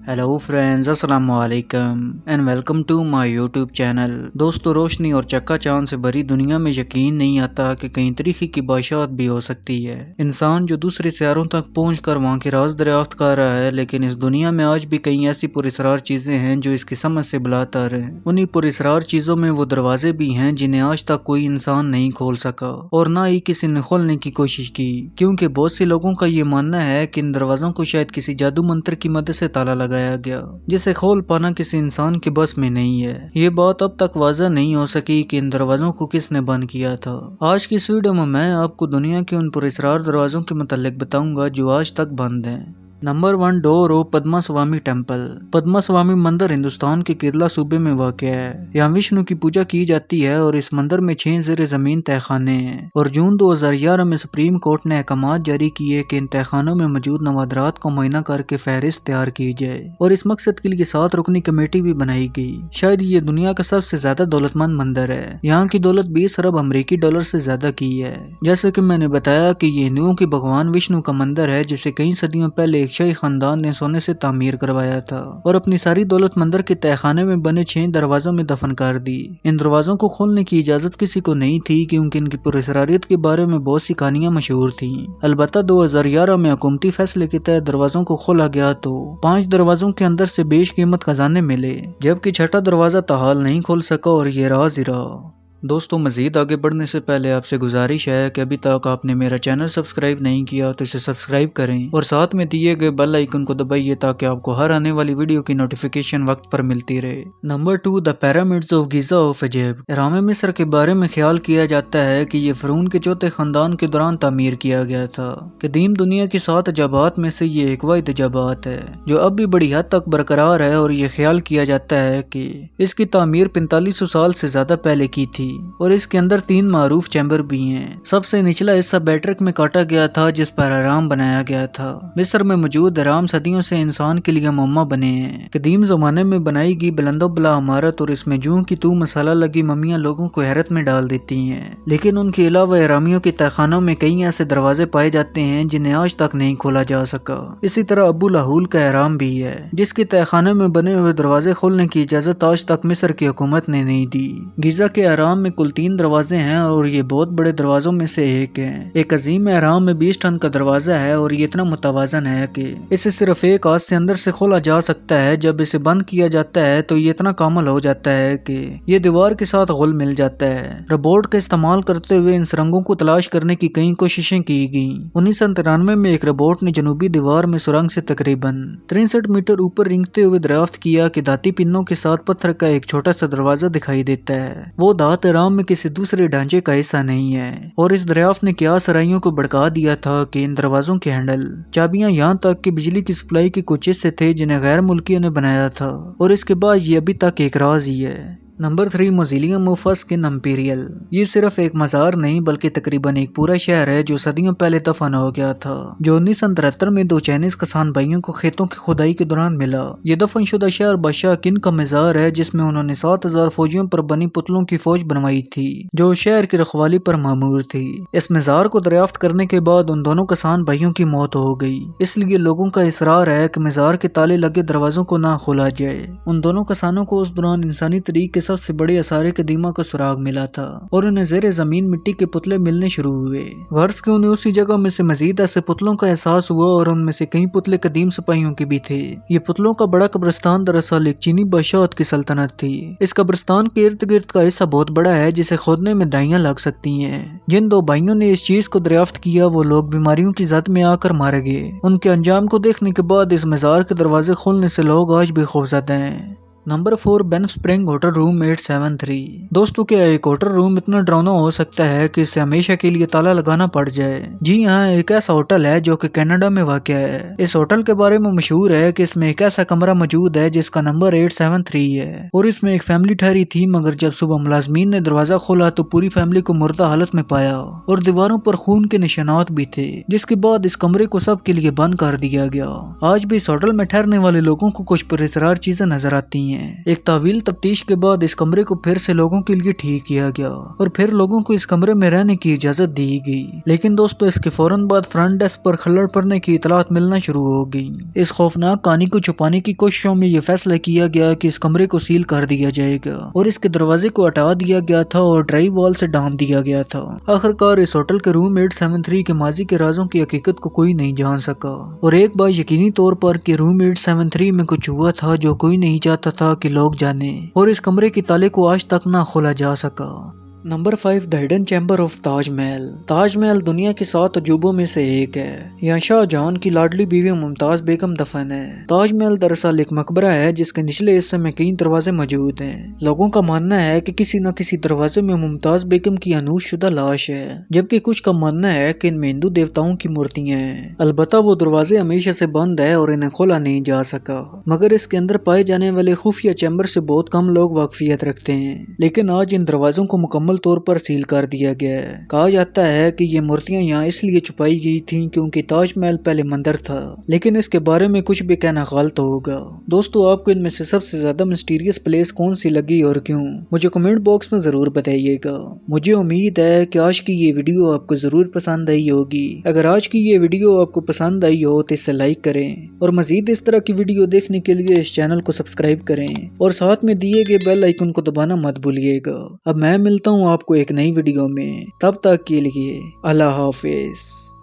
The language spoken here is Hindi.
हेलो फ्रेंड्स, अस्सलाम वालेकुम and welcome to my YouTube channel. दोस्तों, रोशनी और चक्का चांद से भरी दुनिया में यकीन नहीं आता कि कई तरीके की बादशाहत भी हो सकती है। इंसान जो दूसरे सियारों तक पहुंचकर वहां के राज दरियाफ्त कर रहा है, लेकिन इस दुनिया में आज भी कई ऐसी पुरस्रार चीजें हैं जो इसकी समझ से बुलातर हैं। उन्हीं पुरस्रार चीजों में वो दरवाजे भी हैं जिन्हें आज तक कोई इंसान नहीं खोल सका और ना ही किसी ने खोलने की कोशिश की, क्योंकि बहुत से लोगों का ये मानना है कि इन दरवाजों को शायद किसी जादू मंत्र की मदद से ताला लगाया गया, जिसे खोल पाना किसी इंसान के बस में नहीं है। ये बात अब तक वाज़ह नहीं हो सकी कि इन दरवाजों को किसने बंद किया था। आज की इस वीडियो में मैं आपको दुनिया के उन पुरस्रार दरवाजों के मुतालिक बताऊंगा जो आज तक बंद हैं। Number 1, door of Padmaswamy temple. Padmaswamy मंदिर हिंदुस्तान के केरला सूबे में वाक़ है। यहाँ विष्णु की पूजा की जाती है और इस मंदिर में 6 ज़ेरे ज़मीन तहखाने हैं और जून 2011 में सुप्रीम कोर्ट ने अहकाम जारी किए कि इन तहखानों में मौजूद नवादरात को मुआयना करके फहरिस्त तैयार की जाए और इस मकसद के लिए 7 रुकनी कमेटी भी बनाई गई। शायद ये दुनिया का सबसे ज्यादा दौलतमंद मंदिर है। यहाँ की दौलत 20 अरब अमरीकी डॉलर से ज्यादा की है। जैसे कि मैंने बताया कि ये हिंदुओं के भगवान विष्णु का मंदिर है, जिसे कई सदियों पहले एक शाही खानदान ने सोने से तामीर करवाया था और अपनी सारी दौलत मंदिर के तहखाने में बने 6 दरवाजों में दफन कर दी। इन दरवाजों को खोलने की इजाजत किसी को नहीं थी, क्योंकि इनकी पुरस्रारियत के बारे में बहुत सी कहानियां मशहूर थीं। अलबत्ता 2011 में हुकूमती फैसले के तहत दरवाजों को खोला गया तो 5 दरवाजों के अंदर से बेशकीमत खजाने मिले, जबकि छठा दरवाजा ताहाल नहीं खोल सका और ये राज ही रहा। दोस्तों, मजीद आगे बढ़ने से पहले आपसे गुजारिश है कि अभी तक आपने मेरा चैनल सब्सक्राइब नहीं किया तो इसे सब्सक्राइब करें और साथ में दिए गए बेल आइकन को दबाइए ताकि आपको हर आने वाली वीडियो की नोटिफिकेशन वक्त पर मिलती रहे। Number 2, the pyramids of Giza of Egypt. इहराम मिस्र के बारे में ख्याल किया जाता है कि ये फिरौन के चौथे खानदान के दौरान तामीर किया गया था। कदीम दुनिया की 7 अजाबात में से ये एक वाहिद अजाबात है जो अब भी बड़ी हद तक बरकरार है और ये ख्याल किया जाता है कि इसकी तामीर 4500 साल से ज्यादा पहले की थी और इसके अंदर 3 मारूफ चैम्बर भी हैं। सबसे निचला हिस्सा बैटरिक में काटा गया था जिस पर आराम बनाया गया था। मिस्र में मौजूद आराम सदियों से इंसान के लिए मुम्मा बने हैं। कदीम जमाने में बनाई गई बुलंदोबला इमारत और इसमें जूं की तू मसाला लगी मम्मियां लोगों को हैरत में डाल देती हैं। लेकिन उनके अलावा इहरामियों के तहखानों में कई ऐसे दरवाजे पाए जाते हैं जिन्हें आज तक नहीं खोला जा सका। इसी तरह अबू लाहूल का इहराम भी है, जिसके तहखाने में बने हुए दरवाजे खोलने की इजाजत आज तक मिस्र की हुकूमत ने नहीं दी। गिजा के इहराम में कुल 3 दरवाजे हैं और ये बहुत बड़े दरवाजों में से एक है। एक अजीम इहराम में 20 टन का दरवाजा है और ये इतना मुतवाजन है कि इसे सिर्फ एक हाथ से अंदर से खोला जा सकता है। जब इसे बंद किया जाता है तो ये इतना कामल हो जाता है कि ये दीवार के साथ घुल मिल जाता है। रोबोट का इस्तेमाल करते हुए इन सुरंगों को तलाश करने की कई कोशिशें की गई। 1993 में एक रोबोट ने जनूबी दीवार में सुरंग से तकरीबन 63 मीटर ऊपर रिंगते हुए दरियाफ्त किया कि धाती पिन्नों के साथ पत्थर का एक छोटा सा दरवाजा दिखाई देता है। वो धात इहराम में किसी दूसरे ढांचे का हिस्सा नहीं है और इस दरियाफ्त ने क्या सराइयों को भड़का दिया था कि इन दरवाजों के हैंडल, चाबियां, यहाँ तक कि बिजली की सप्लाई के कुछ हिस्से थे जिन्हें गैर मुल्कियों ने बनाया था और इसके बाद ये अभी तक एक राज ही है। Number 3, mausoleum of first imperial. ये सिर्फ एक मज़ार नहीं बल्कि तकरीबन एक पूरा शहर है जो सदियों पहले दफन हो गया था, जो 1973 में 2 चाइनीज किसान भाइयों को खेतों की खुदाई के दौरान मिला। ये दफन शुदा शहर बादशाह किन का मज़ार है, जिसमें उन्होंने 7000 फौजियों पर बनी पुतलों की फौज बनवाई थी जो शहर की रखवाली पर मामूर थी। इस मज़ार को दरियाफ्त करने के बाद उन दोनों किसान भाइयों की मौत हो गई, इसलिए लोगों का इसरार है कि मज़ार के ताले लगे दरवाजों को ना खोला जाए। उन दोनों किसानों को उस दौरान इंसानी तरीके सबसे बड़े आसारे कदीमा का सुराग मिला था और उन्हें जेरे जमीन मिट्टी के पुतले मिलने शुरू हुए। गर्ज के उन्हें उसी जगह में से मजीद ऐसे पुतलों का एहसास हुआ और उनमें से कई पुतले कदीम सिपाहियों के भी थे। ये पुतलों का बड़ा कब्रिस्तान दरअसल एक चीनी बादशाहत की सल्तनत थी। इस कब्रिस्तान के इर्द गिर्द का हिस्सा बहुत बड़ा है जिसे खोदने में दाइयां लग सकती हैं। जिन 2 भाइयों ने इस चीज को दरियाफ्त किया वो लोग बीमारियों की जद में आकर मारे गए। उनके अंजाम को देखने के बाद इस मज़ार के दरवाजे खोलने से लोग आज भी खौफजदा हैं। Number 4, Ben spring hotel room 873। दोस्तों, क्या एक होटल रूम इतना डरावना हो सकता है कि इसे हमेशा के लिए ताला लगाना पड़ जाए? जी हाँ, एक ऐसा होटल है जो कि कनाडा में वाक़ है। इस होटल के बारे में मशहूर है कि इसमें एक ऐसा कमरा मौजूद है जिसका नंबर 873 है और इसमें एक फैमिली ठहरी थी, मगर जब सुबह मुलाजमीन ने दरवाजा खोला तो पूरी फैमिली को मुर्दा हालत में पाया और दीवारों पर खून के निशानात भी थे, जिसके बाद इस कमरे को सबके लिए बंद कर दिया गया। आज भी इस होटल में ठहरने वाले लोगों को कुछ पुरस्रार चीजें नजर आती हैं। हैं। एक तावील तफ्तीश के बाद इस कमरे को फिर से लोगों के लिए ठीक किया गया और फिर लोगों को इस कमरे में रहने की इजाजत दी गई। लेकिन दोस्तों इसके फौरन बाद फ्रंट डेस्क पर खल्लड़ पड़ने की इतलात मिलना शुरू हो गई। इस खौफनाक कहानी को छुपाने की कोशिशों में यह फैसला किया गया कि इस कमरे को सील कर दिया जाएगा और इसके दरवाजे को हटा दिया गया था और ड्राई वॉल से ढांप दिया गया था। आखिरकार इस होटल के रूम 873 के माजी के राजों की हकीकत को कोई नहीं जान सका और एक बार यकीनी तौर पर कि रूम 873 में कुछ हुआ था जो कोई नहीं चाहता था कि लोग जाने और इस कमरे के ताले को आज तक ना खोला जा सका। Number 5 the hidden chamber of Taj Mahal. Taj Mahal दुनिया के 7 अजूबों में से एक है। यहाँ शाहजहां की लाडली बीवी मुमताज बेगम दफन है। ताजमहल दरअसल एक मकबरा है जिसके निचले हिस्से में कई दरवाजे मौजूद हैं। लोगों का मानना है कि किसी न किसी दरवाजे में मुमताज बेगम की अनूश शुदा लाश है, जबकि कुछ का मानना है कि इनमें हिंदू देवताओं की मूर्तियां हैं। अलबत्ता वो दरवाजे हमेशा से बंद है और इन्हें खोला नहीं जा सका, मगर इसके अंदर पाए जाने वाले खुफिया चैम्बर से बहुत कम लोग वाकफियत रखते हैं। लेकिन आज इन दरवाजों को मुकम्मल तौर पर सील कर दिया गया है। कहा जाता है कि ये मूर्तियां यहाँ इसलिए छुपाई गई थीं क्योंकि ताजमहल पहले मंदिर था, लेकिन इसके बारे में कुछ भी कहना गलत होगा। दोस्तों आपको इनमें से सबसे ज्यादा मिस्टीरियस प्लेस कौन सी लगी और क्यों, मुझे कमेंट बॉक्स में जरूर बताइएगा। मुझे उम्मीद है कि आज की ये वीडियो आपको जरूर पसंद आई होगी। अगर आज की ये वीडियो आपको पसंद आई हो तो इसे लाइक करें और मजीद इस तरह की वीडियो देखने के लिए इस चैनल को सब्सक्राइब करें और साथ में दिए गए बेल आइकन को दबाना मत भूलिएगा। अब मैं मिलता हूँ आपको एक नई वीडियो में, तब तक के लिए अल्लाह हाफिज।